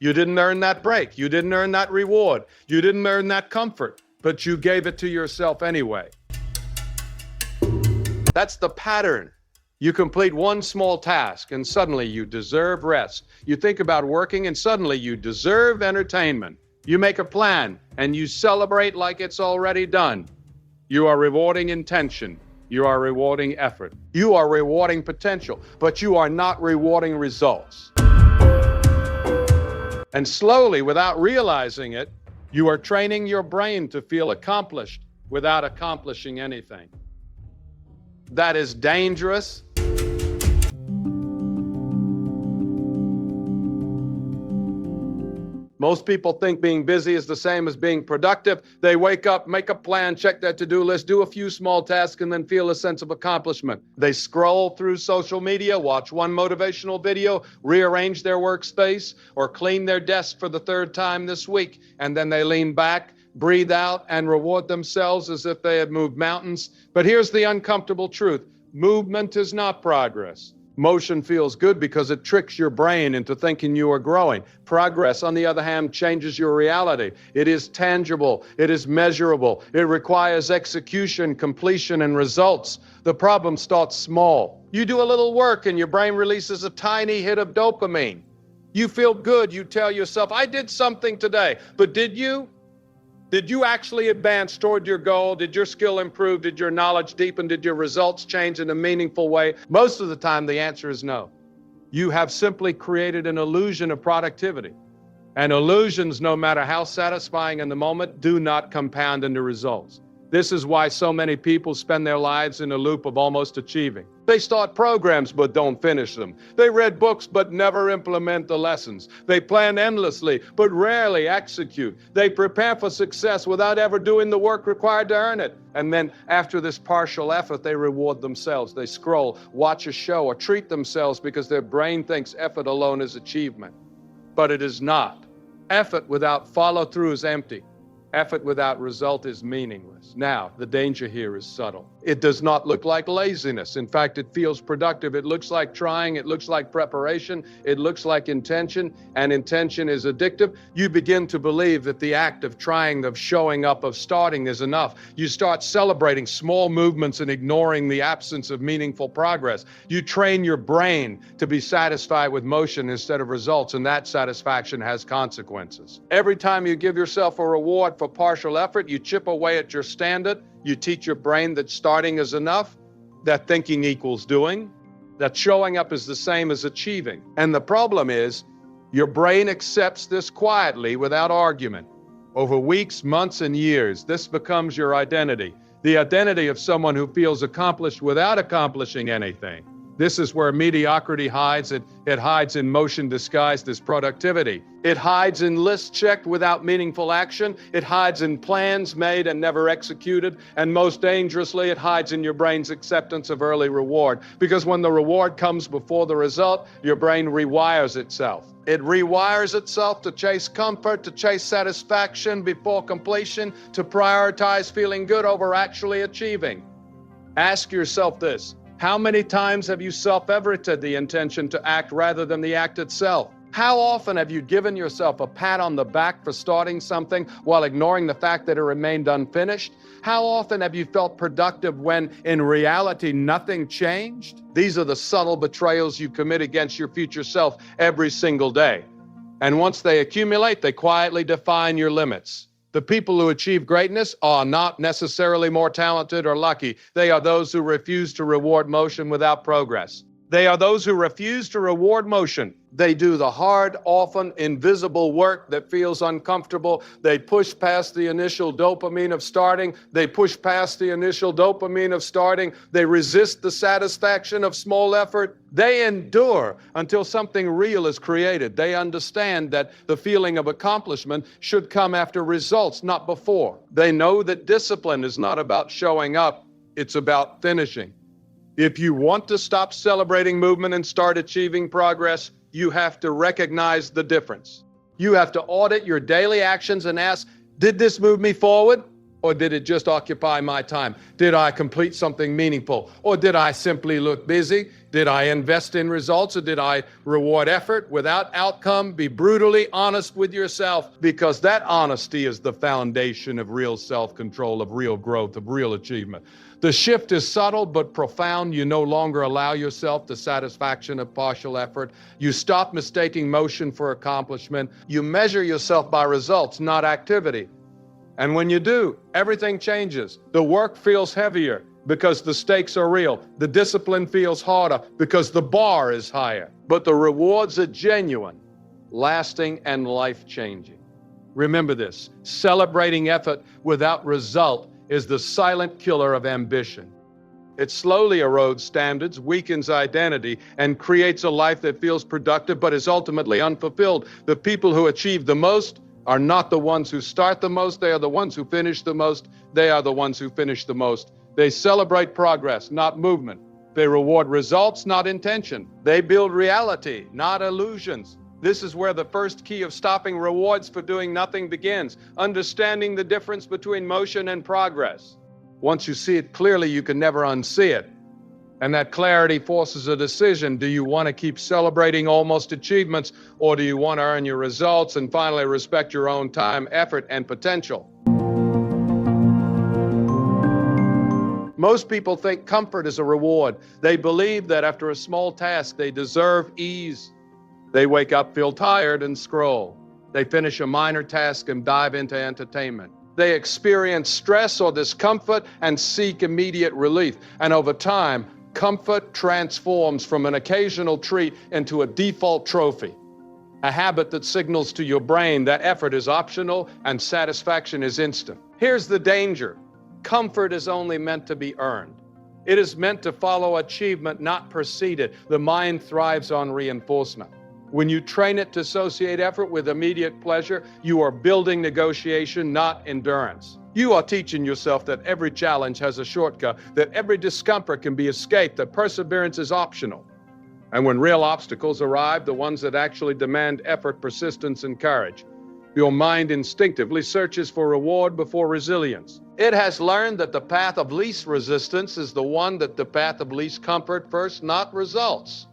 You didn't earn that break. You didn't earn that reward. You didn't earn that comfort, but you gave it to yourself anyway. That's the pattern. You complete one small task and suddenly you deserve rest. You think about working and suddenly you deserve entertainment. You make a plan and you celebrate like it's already done. You are rewarding intention. You are rewarding effort. You are rewarding potential, but you are not rewarding results. And slowly, without realizing it, you are training your brain to feel accomplished without accomplishing anything. That is dangerous. Most people think being busy is the same as being productive. They wake up, make a plan, check their to-do list, do a few small tasks, and then feel a sense of accomplishment. They scroll through social media, watch one motivational video, rearrange their workspace, or clean their desk for the third time this week, and then they lean back, breathe out, and reward themselves as if they had moved mountains. But here's the uncomfortable truth. Movement is not progress. Motion feels good because it tricks your brain into thinking you are growing. Progress, on the other hand, changes your reality. It is tangible. It is measurable. It requires execution, completion, and results. The problem starts small. You do a little work and your brain releases a tiny hit of dopamine. You feel good. You tell yourself, I did something today. But did you? Did you actually advance toward your goal? Did your skill improve? Did your knowledge deepen? Did your results change in a meaningful way? Most of the time, the answer is no. You have simply created an illusion of productivity. And illusions, no matter how satisfying in the moment, do not compound into results. This is why so many people spend their lives in a loop of almost achieving. They start programs but don't finish them. They read books but never implement the lessons. They plan endlessly but rarely execute. They prepare for success without ever doing the work required to earn it. And then after this partial effort, they reward themselves. They scroll, watch a show, or treat themselves because their brain thinks effort alone is achievement. But it is not. Effort without follow-through is empty. Effort without result is meaningless. Now, the danger here is subtle. It does not look like laziness. In fact, it feels productive. It looks like trying. It looks like preparation. It looks like intention, and intention is addictive. You begin to believe that the act of trying, of showing up, of starting is enough. You start celebrating small movements and ignoring the absence of meaningful progress. You train your brain to be satisfied with motion instead of results, and that satisfaction has consequences. Every time you give yourself a reward for partial effort, you chip away at your standard. You teach your brain that starting is enough, that thinking equals doing, that showing up is the same as achieving. And the problem is, your brain accepts this quietly without argument. Over weeks, months, and years, this becomes your identity, the identity of someone who feels accomplished without accomplishing anything. This is where mediocrity hides. It hides in motion disguised as productivity. It hides in lists checked without meaningful action. It hides in plans made and never executed. And most dangerously, it hides in your brain's acceptance of early reward. Because when the reward comes before the result, your brain rewires itself. It rewires itself to chase comfort, to chase satisfaction before completion, to prioritize feeling good over actually achieving. Ask yourself this. How many times have you self-evited the intention to act rather than the act itself? How often have you given yourself a pat on the back for starting something while ignoring the fact that it remained unfinished? How often have you felt productive when, in reality, nothing changed? These are the subtle betrayals you commit against your future self every single day. And once they accumulate, they quietly define your limits. The people who achieve greatness are not necessarily more talented or lucky. They are those who refuse to reward motion without progress. They are those who refuse to reward motion. They do the hard, often invisible work that feels uncomfortable. They push past the initial dopamine of starting. They push past the initial dopamine of starting. They resist the satisfaction of small effort. They endure until something real is created. They understand that the feeling of accomplishment should come after results, not before. They know that discipline is not about showing up. It's about finishing. If you want to stop celebrating movement and start achieving progress, you have to recognize the difference. You have to audit your daily actions and ask, did this move me forward? Or did it just occupy my time? Did I complete something meaningful? Or did I simply look busy? Did I invest in results, or did I reward effort without outcome? Be brutally honest with yourself, because that honesty is the foundation of real self-control, of real growth, of real achievement. The shift is subtle but profound. You no longer allow yourself the satisfaction of partial effort. You stop mistaking motion for accomplishment. You measure yourself by results, not activity. And when you do, everything changes. The work feels heavier because the stakes are real. The discipline feels harder because the bar is higher. But the rewards are genuine, lasting, and life-changing. Remember this: celebrating effort without result is the silent killer of ambition. It slowly erodes standards, weakens identity, and creates a life that feels productive but is ultimately unfulfilled. The people who achieve the most are not the ones who start the most. They are the ones who finish the most. They are the ones who finish the most. They celebrate progress, not movement. They reward results, not intention. They build reality, not illusions. This is where the first key of stopping rewards for doing nothing begins: understanding the difference between motion and progress. Once you see it clearly, you can never unsee it. And that clarity forces a decision. Do you want to keep celebrating almost achievements, or do you want to earn your results and finally respect your own time, effort, and potential? Most people think comfort is a reward. They believe that after a small task, they deserve ease. They wake up, feel tired, and scroll. They finish a minor task and dive into entertainment. They experience stress or discomfort and seek immediate relief. And over time, comfort transforms from an occasional treat into a default trophy, a habit that signals to your brain that effort is optional and satisfaction is instant. Here's the danger: comfort is only meant to be earned. It is meant to follow achievement, not precede it. The mind thrives on reinforcement. When you train it to associate effort with immediate pleasure, you are building negotiation, not endurance. You are teaching yourself that every challenge has a shortcut, that every discomfort can be escaped, that perseverance is optional. And when real obstacles arrive, the ones that actually demand effort, persistence, and courage, your mind instinctively searches for reward before resilience. It has learned that the path of least resistance is the one that the path of least comfort first, not results.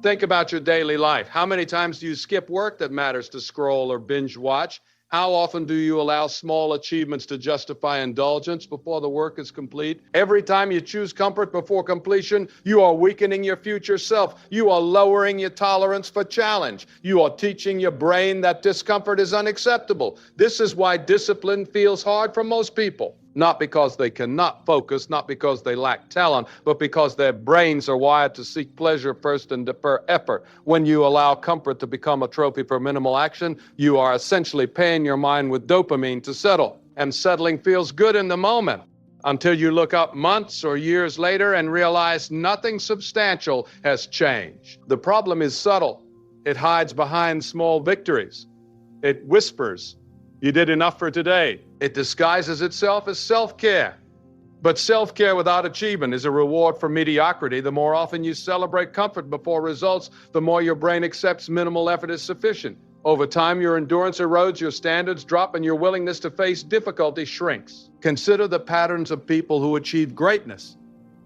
Think about your daily life. How many times do you skip work that matters to scroll or binge watch? How often do you allow small achievements to justify indulgence before the work is complete? Every time you choose comfort before completion, you are weakening your future self. You are lowering your tolerance for challenge. You are teaching your brain that discomfort is unacceptable. This is why discipline feels hard for most people. Not because they cannot focus, not because they lack talent, but because their brains are wired to seek pleasure first and defer effort. When you allow comfort to become a trophy for minimal action, you are essentially paying your mind with dopamine to settle. And settling feels good in the moment, until you look up months or years later and realize nothing substantial has changed. The problem is subtle. It hides behind small victories. It whispers, "You did enough for today." It disguises itself as self-care. But self-care without achievement is a reward for mediocrity. The more often you celebrate comfort before results, the more your brain accepts minimal effort is sufficient. Over time, your endurance erodes, your standards drop, and your willingness to face difficulty shrinks. Consider the patterns of people who achieve greatness.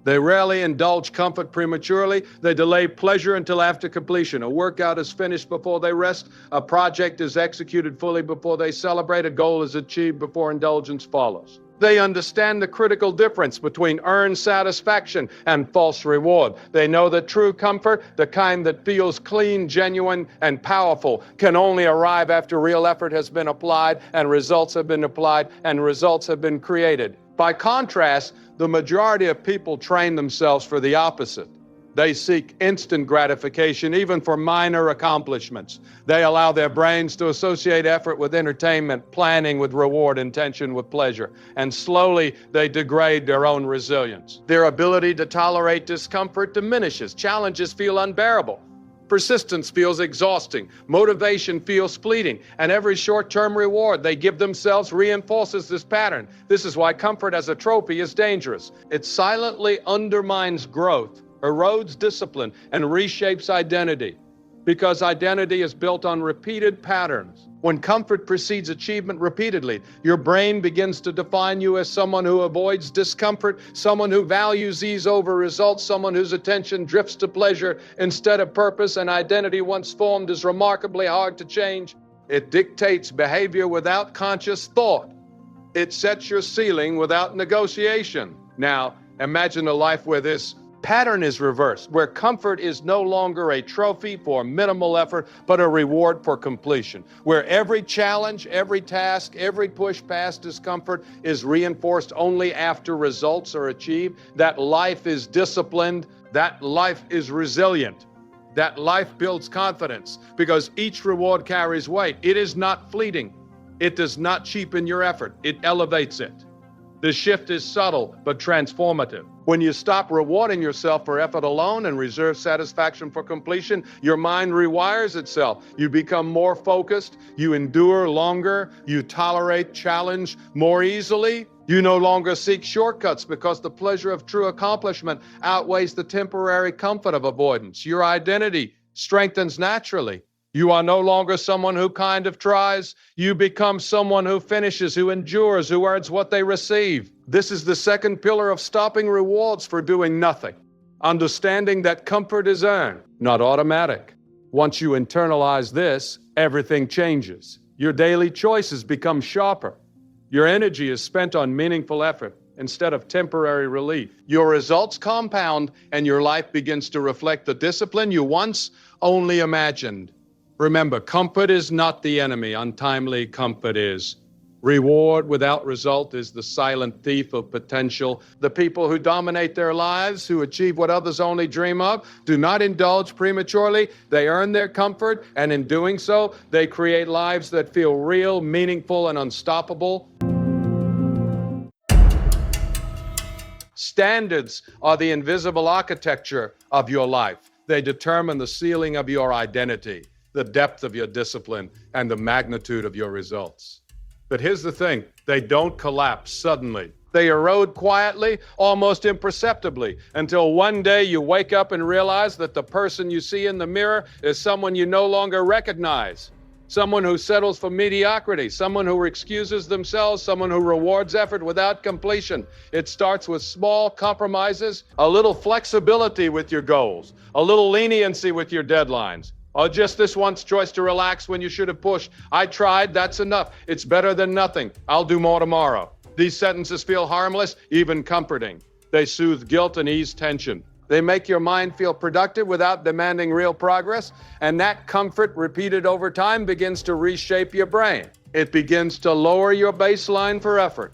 They rarely indulge comfort prematurely. They delay pleasure until after completion. A workout is finished before they rest. A project is executed fully before they celebrate. A goal is achieved before indulgence follows. They understand the critical difference between earned satisfaction and false reward. They know that true comfort, the kind that feels clean, genuine, and powerful, can only arrive after real effort has been applied and results have been applied and results have been created. By contrast, the majority of people train themselves for the opposite. They seek instant gratification, even for minor accomplishments. They allow their brains to associate effort with entertainment, planning with reward, intention with pleasure, and slowly they degrade their own resilience. Their ability to tolerate discomfort diminishes. Challenges feel unbearable. Persistence feels exhausting. Motivation feels fleeting. And every short-term reward they give themselves reinforces this pattern. This is why comfort as a trophy is dangerous. It silently undermines growth, erodes discipline, and reshapes identity. because identity is built on repeated patterns. When comfort precedes achievement repeatedly, your brain begins to define you as someone who avoids discomfort, someone who values ease over results, someone whose attention drifts to pleasure instead of purpose. An identity once formed is remarkably hard to change. It dictates behavior without conscious thought. It sets your ceiling without negotiation. Now, imagine a life where this pattern is reversed, where comfort is no longer a trophy for minimal effort, but a reward for completion, where every challenge, every task, every push past discomfort is reinforced only after results are achieved. That life is disciplined, that life is resilient, that life builds confidence, because each reward carries weight. It is not fleeting. It does not cheapen your effort. It elevates it. The shift is subtle but transformative. When you stop rewarding yourself for effort alone and reserve satisfaction for completion, your mind rewires itself. You become more focused, you endure longer, you tolerate challenge more easily. You no longer seek shortcuts because the pleasure of true accomplishment outweighs the temporary comfort of avoidance. Your identity strengthens naturally. You are no longer someone who kind of tries. You become someone who finishes, who endures, who earns what they receive. This is the second pillar of stopping rewards for doing nothing. Understanding that comfort is earned, not automatic. Once you internalize this, everything changes. Your daily choices become sharper. Your energy is spent on meaningful effort instead of temporary relief. Your results compound, and your life begins to reflect the discipline you once only imagined. Remember, comfort is not the enemy. Untimely comfort is. Reward without result is the silent thief of potential. The people who dominate their lives, who achieve what others only dream of, do not indulge prematurely. They earn their comfort, and in doing so, they create lives that feel real, meaningful, and unstoppable. Standards are the invisible architecture of your life. They determine the ceiling of your identity, the depth of your discipline, and the magnitude of your results. But here's the thing, they don't collapse suddenly. They erode quietly, almost imperceptibly, until one day you wake up and realize that the person you see in the mirror is someone you no longer recognize. Someone who settles for mediocrity, someone who excuses themselves, someone who rewards effort without completion. It starts with small compromises, a little flexibility with your goals, a little leniency with your deadlines. Or just this once choice to relax when you should have pushed. I tried, that's enough. It's better than nothing. I'll do more tomorrow. These sentences feel harmless, even comforting. They soothe guilt and ease tension. They make your mind feel productive without demanding real progress, and that comfort repeated over time begins to reshape your brain. It begins to lower your baseline for effort.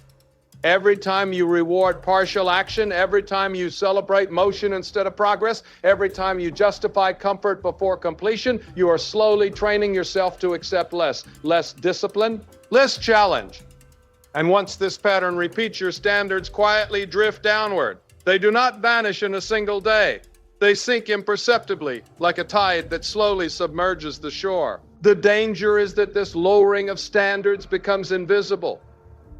Every time you reward partial action, every time you celebrate motion instead of progress, every time you justify comfort before completion, you are slowly training yourself to accept less discipline, less challenge. And once this pattern repeats, your standards quietly drift downward. They do not vanish in a single day. They sink imperceptibly, like a tide that slowly submerges the shore. The danger is that this lowering of standards becomes invisible.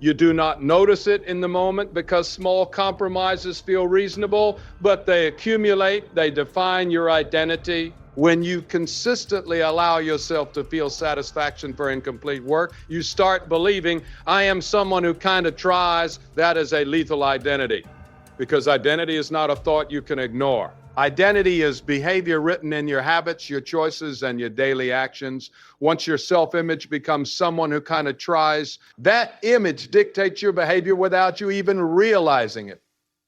You do not notice it in the moment because small compromises feel reasonable, but they accumulate, they define your identity. When you consistently allow yourself to feel satisfaction for incomplete work, you start believing, I am someone who kind of tries. That is a lethal identity, because identity is not a thought you can ignore. Identity is behavior written in your habits, your choices, and your daily actions. Once your self-image becomes someone who kind of tries, that image dictates your behavior without you even realizing it.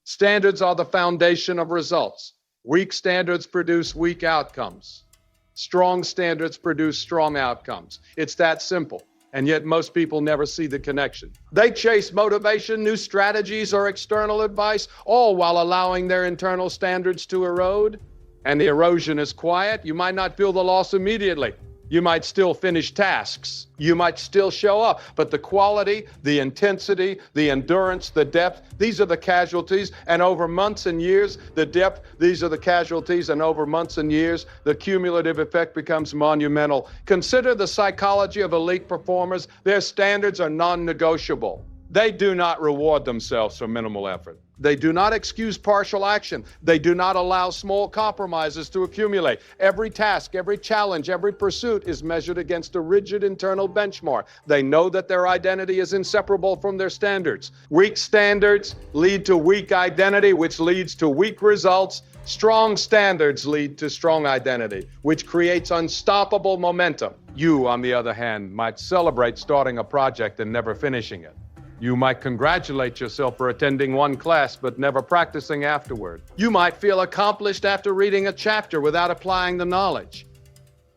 Standards are the foundation of results. Weak standards produce weak outcomes. Strong standards produce strong outcomes. It's that simple. And yet most people never see the connection. They chase motivation, new strategies, or external advice, all while allowing their internal standards to erode. And the erosion is quiet. You might not feel the loss immediately. You might still finish tasks. You might still show up. But the quality, the intensity, the endurance, the depth, these are the casualties. And over months and years, the depth, these are the casualties. And over months and years, the cumulative effect becomes monumental. Consider the psychology of elite performers. Their standards are non-negotiable. They do not reward themselves for minimal effort. They do not excuse partial action. They do not allow small compromises to accumulate. Every task, every challenge, every pursuit is measured against a rigid internal benchmark. They know that their identity is inseparable from their standards. Weak standards lead to weak identity, which leads to weak results. Strong standards lead to strong identity, which creates unstoppable momentum. You, on the other hand, might celebrate starting a project and never finishing it. You might congratulate yourself for attending one class but never practicing afterward. You might feel accomplished after reading a chapter without applying the knowledge.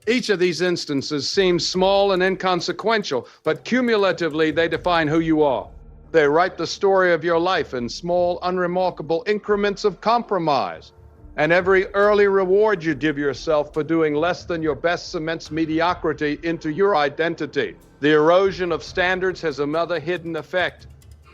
Each of these instances seems small and inconsequential, but cumulatively they define who you are. They write the story of your life in small, unremarkable increments of compromise. And every early reward you give yourself for doing less than your best cements mediocrity into your identity. The erosion of standards has another hidden effect.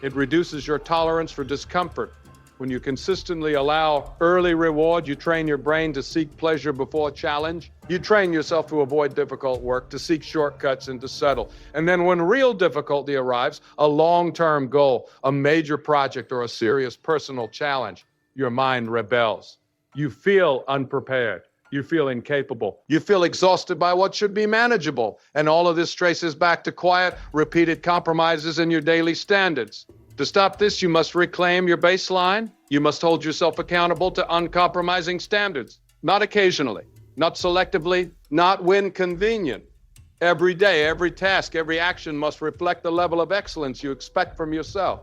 It reduces your tolerance for discomfort. When you consistently allow early reward, you train your brain to seek pleasure before challenge. You train yourself to avoid difficult work, to seek shortcuts, and to settle. And then when real difficulty arrives, a long-term goal, a major project, or a serious personal challenge, your mind rebels. You feel unprepared. You feel incapable. You feel exhausted by what should be manageable. And all of this traces back to quiet, repeated compromises in your daily standards. To stop this, you must reclaim your baseline. You must hold yourself accountable to uncompromising standards. Not occasionally, not selectively, not when convenient. Every day, every task, every action must reflect the level of excellence you expect from yourself.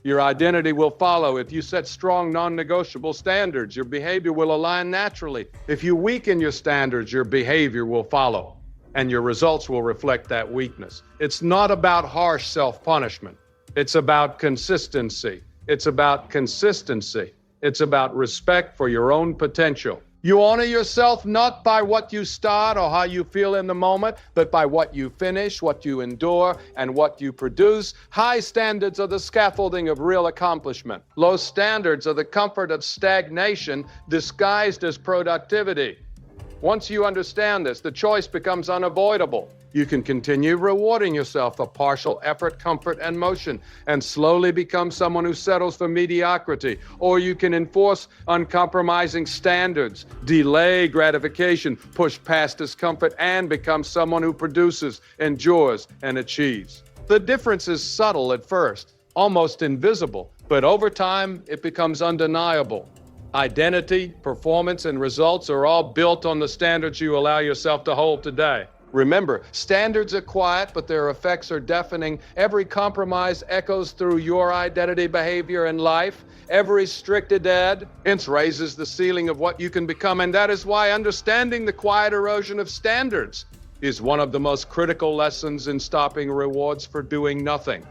Your identity will follow. If you set strong, non-negotiable standards, your behavior will align naturally. If you weaken your standards, your behavior will follow, and your results will reflect that weakness. It's not about harsh self-punishment. It's about consistency. It's about consistency. It's about respect for your own potential. You honor yourself not by what you start or how you feel in the moment, but by what you finish, what you endure, and what you produce. High standards are the scaffolding of real accomplishment. Low standards are the comfort of stagnation disguised as productivity. Once you understand this, the choice becomes unavoidable. You can continue rewarding yourself for partial effort, comfort, and motion, and slowly become someone who settles for mediocrity. Or you can enforce uncompromising standards, delay gratification, push past discomfort, and become someone who produces, endures, and achieves. The difference is subtle at first, almost invisible, but over time, it becomes undeniable. Identity, performance, and results are all built on the standards you allow yourself to hold today. Remember, standards are quiet, but their effects are deafening. Every compromise echoes through your identity, behavior, and life. Every strict adherence raises the ceiling of what you can become, and that is why understanding the quiet erosion of standards is one of the most critical lessons in stopping rewards for doing nothing.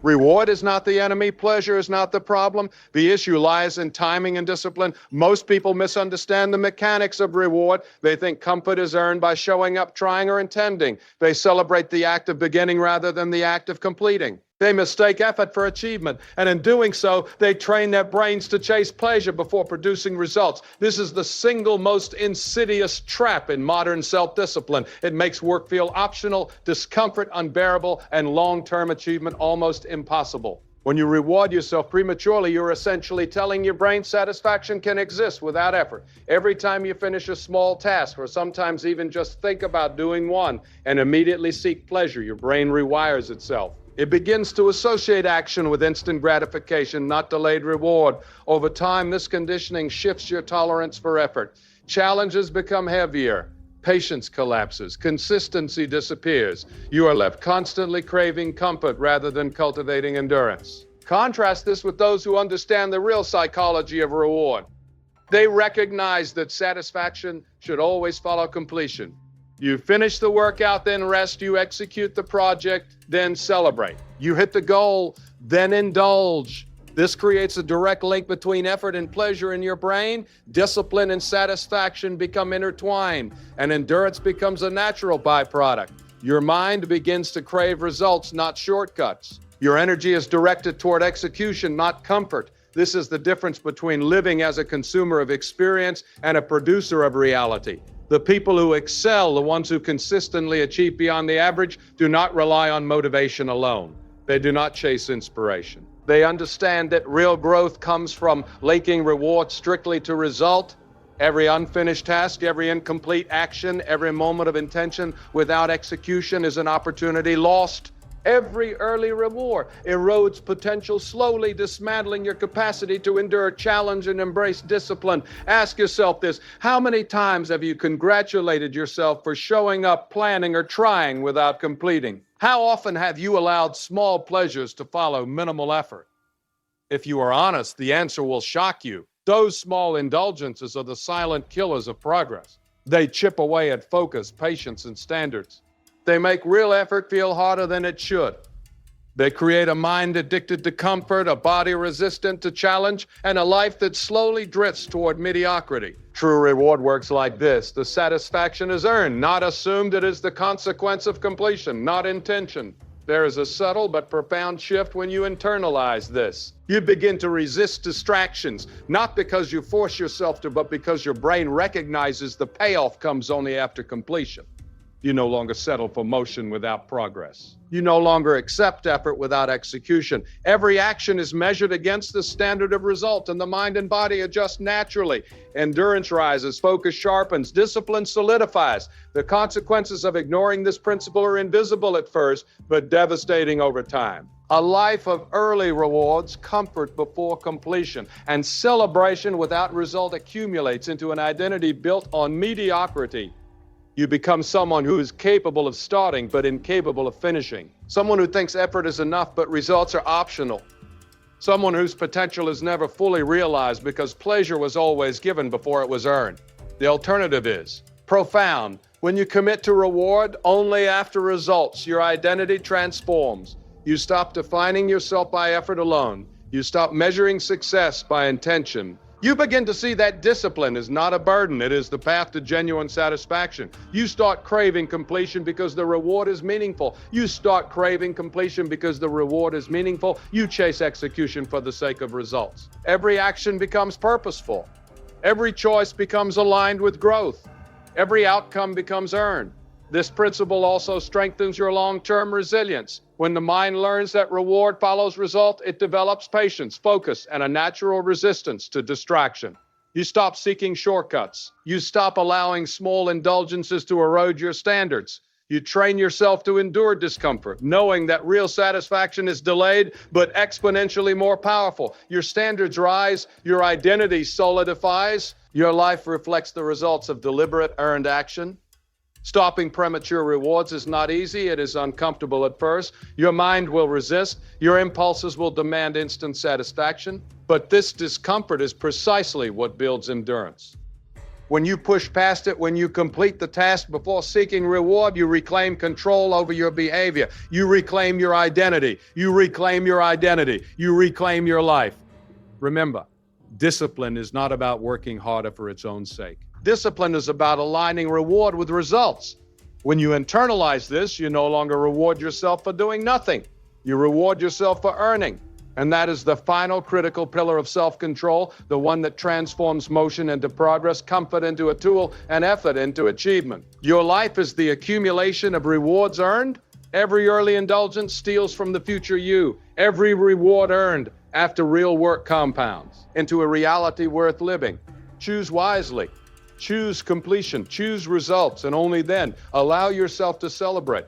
Reward is not the enemy. Pleasure is not the problem. The issue lies in timing and discipline. Most people misunderstand the mechanics of reward. They think comfort is earned by showing up, trying, or intending. They celebrate the act of beginning rather than the act of completing. They mistake effort for achievement, and in doing so, they train their brains to chase pleasure before producing results. This is the single most insidious trap in modern self-discipline. It makes work feel optional, discomfort unbearable, and long-term achievement almost impossible. When you reward yourself prematurely, you're essentially telling your brain satisfaction can exist without effort. Every time you finish a small task, or sometimes even just think about doing one, and immediately seek pleasure, your brain rewires itself. It begins to associate action with instant gratification, not delayed reward. Over time, this conditioning shifts your tolerance for effort. Challenges become heavier. Patience collapses. Consistency disappears. You are left constantly craving comfort rather than cultivating endurance. Contrast this with those who understand the real psychology of reward. They recognize that satisfaction should always follow completion. You finish the workout, then rest. You execute the project, then celebrate. You hit the goal, then indulge. This creates a direct link between effort and pleasure in your brain. Discipline and satisfaction become intertwined, and endurance becomes a natural byproduct. Your mind begins to crave results, not shortcuts. Your energy is directed toward execution, not comfort. This is the difference between living as a consumer of experience and a producer of reality. The people who excel, the ones who consistently achieve beyond the average, do not rely on motivation alone. They do not chase inspiration. They understand that real growth comes from linking reward strictly to result. Every unfinished task, every incomplete action, every moment of intention without execution is an opportunity lost. Every early reward erodes potential, slowly dismantling your capacity to endure challenge and embrace discipline. Ask yourself this: how many times have you congratulated yourself for showing up, planning, or trying without completing? How often have you allowed small pleasures to follow minimal effort? If you are honest, the answer will shock you. Those small indulgences are the silent killers of progress. They chip away at focus, patience, and standards. They make real effort feel harder than it should. They create a mind addicted to comfort, a body resistant to challenge, and a life that slowly drifts toward mediocrity. True reward works like this. The satisfaction is earned, not assumed. It is the consequence of completion, not intention. There is a subtle but profound shift when you internalize this. You begin to resist distractions, not because you force yourself to, but because your brain recognizes the payoff comes only after completion. You no longer settle for motion without progress. You no longer accept effort without execution. Every action is measured against the standard of result, and the mind and body adjust naturally. Endurance rises, focus sharpens, discipline solidifies. The consequences of ignoring this principle are invisible at first, but devastating over time. A life of early rewards, comfort before completion, and celebration without result accumulates into an identity built on mediocrity. You become someone who is capable of starting but incapable of finishing. Someone who thinks effort is enough but results are optional. Someone whose potential is never fully realized because pleasure was always given before it was earned. The alternative is profound. When you commit to reward only after results, your identity transforms. You stop defining yourself by effort alone. You stop measuring success by intention. You begin to see that discipline is not a burden. It is the path to genuine satisfaction. You start craving completion because the reward is meaningful. You start craving completion because the reward is meaningful. You chase execution for the sake of results. Every action becomes purposeful. Every choice becomes aligned with growth. Every outcome becomes earned. This principle also strengthens your long-term resilience. When the mind learns that reward follows result, it develops patience, focus, and a natural resistance to distraction. You stop seeking shortcuts. You stop allowing small indulgences to erode your standards. You train yourself to endure discomfort, knowing that real satisfaction is delayed but exponentially more powerful. Your standards rise, your identity solidifies, your life reflects the results of deliberate, earned action. Stopping premature rewards is not easy. It is uncomfortable at first. Your mind will resist. Your impulses will demand instant satisfaction. But this discomfort is precisely what builds endurance. When you push past it, when you complete the task before seeking reward, you reclaim control over your behavior. You reclaim your identity. You reclaim your identity. You reclaim your life. Remember, discipline is not about working harder for its own sake. Discipline is about aligning reward with results. When you internalize this, you no longer reward yourself for doing nothing. You reward yourself for earning. And that is the final critical pillar of self-control, the one that transforms motion into progress, comfort into a tool, and effort into achievement. Your life is the accumulation of rewards earned. Every early indulgence steals from the future you. Every reward earned after real work compounds into a reality worth living. Choose wisely. Choose completion, choose results, and only then allow yourself to celebrate.